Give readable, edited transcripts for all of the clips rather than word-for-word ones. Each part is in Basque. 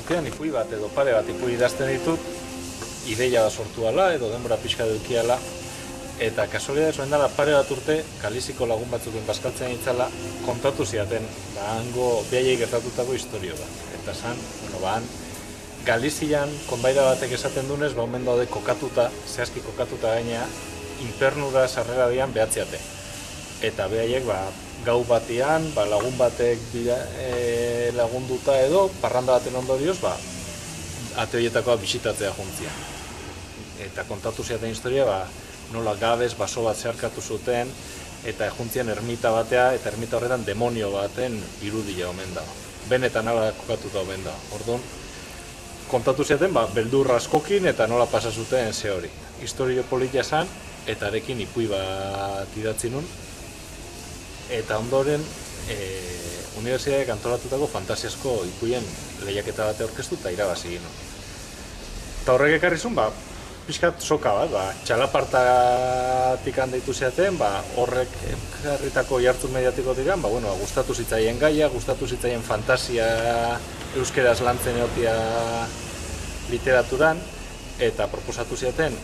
urtean ipui bat edo pare bat ipui idazten ditut, ideia bat sortu ala edo denbora pixka dukiala, eta kasualidadez oen dela pare bat urte, Galiziko lagun batzuken bazkaltzen ditzala, kontatu ziaten, hango behaiei gertatutako historio da. Eta zan, Galizian konbaira batek esaten dunez, omen daude kokatuta, zehazki kokatuta gainea, infernura sarrera dian behatziate. Eta behaiek gau batean, lagun batek lagunduta edo, parranda baten ondorioz, ate horietakoa bisitatzea juntzia. Eta kontatu ziaten historia, nola gabez baso bat zeharkatu zuten, eta juntzien ermita batea, eta ermita horretan demonio baten irudia omen da. Benetan ala kokatuta omen da. Orduan, kontatu ziaten, beldur askokin eta nola pasa zuten ze hori. Historio polita zan, eta arekin ipui bat idatzi nun. Eta ondoren, unibertsitateak antolatutako fantasiasko ipuien lehiaketa bate aurkeztu eta irabazi ginen. Eta horrek ekarri zuen, pixkat soka bat, txalapartatik handeitu zeaten, horrek ekarritako jartzun mediatikotik, gustatu zitzaien gaia, gustatu zitzaien fantasia euskeraz lantzen egotia literaturan, eta proposatu ziaten,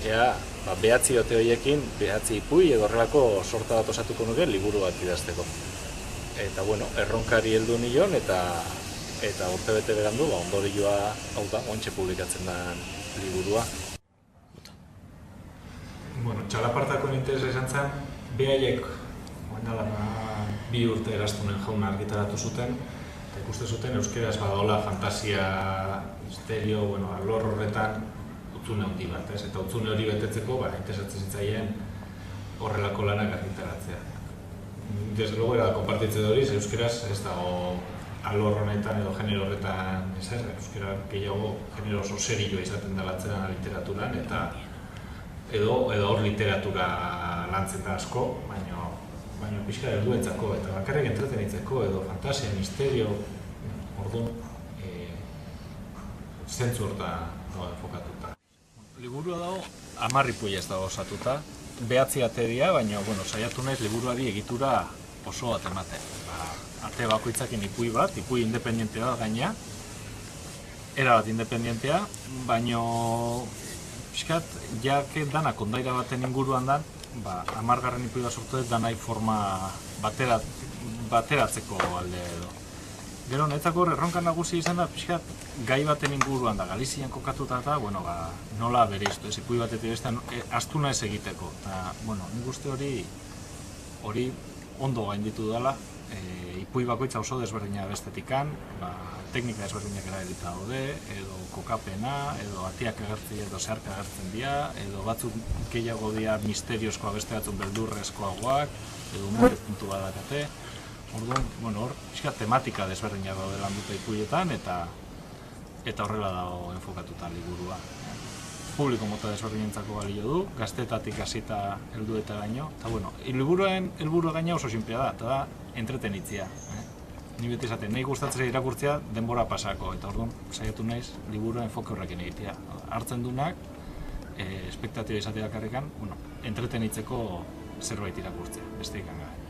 behatzi ote horiekin, behatzi ipui edo horrelako sorta bat osatuko nuke liburu bat idazteko. Eta, erronkari heldu nion, eta urtebete berandu, ondorioa, hau da, ointxe publikatzen da liburua. Txalapartako interesa izan zen, behaiek, bi urte eraztunen jauna argitaratu zuten, eta ikusten zuten euskeraz badaola fantasia, misterio, alor horretan, utzune handi bat, eta utzune hori betetzeko, interesatzen zitzaien horrelako lanak argitaratzea. Desde luego, konpartitzen hori, euskeraz ez dago alor honetan edo genero horretan ezer, euskera gehiago genero oso serioa izaten da atzeran literaturan, eta edo hor literatura lantzen da asko, baina pixka helduentzako eta bakarrik entretenitzeko edo fantasia, misterio, orduan zentzu hortan enfokatuta. Liburua dago 10 ipuiez dago osatuta, 9 ate dira, baina saiatu naiz liburuari egitura oso bat ematen. Ate bakoitzakin ipui bat, ipui independentea da gaina, erabat independentea, baina pixkat, jake dana kondaira baten inguruan dan, 10. ipui bat sortu dut danai forma bateratzeko alde edo. Gero, netzako erronka nagusi izan da, pixkat, gai baten inguruan da, Galizian kokatuta eta, nola bereiztu, ez ipui batetik bestean, astuna ez egiteko. Eta, nik uste hori ondo gainditu dela, ipui bakoitza oso desberdina bestetikan, teknika desberdinak erabilita daude, edo kokapena, edo atiak agertzen edo zeharka agertzen dira, edo batzuk gehiago dira misteriozkoa beste batzuk beldurrezkoagoak, edo umore puntu badakate. Orduan, hor, tematika desberdinak daude lan dute ipuietan, eta horrela dago enfokatuta liburua. Publiko mota desberdinentzako balio du, gaztetatik hasita heldu eta gaino, eta liburuen helburua gaina oso sinplea da, eta da entretenitzea. Ni beti esaten, nahi gustatzen irakurtzea denbora pasako, eta orduan saiatu naiz liburua enfoke horrekin egitea. Hartzen dunak, espektatiba izatea bakarrikan, entretenitzeko zerbait irakurtzea, besterik gabe.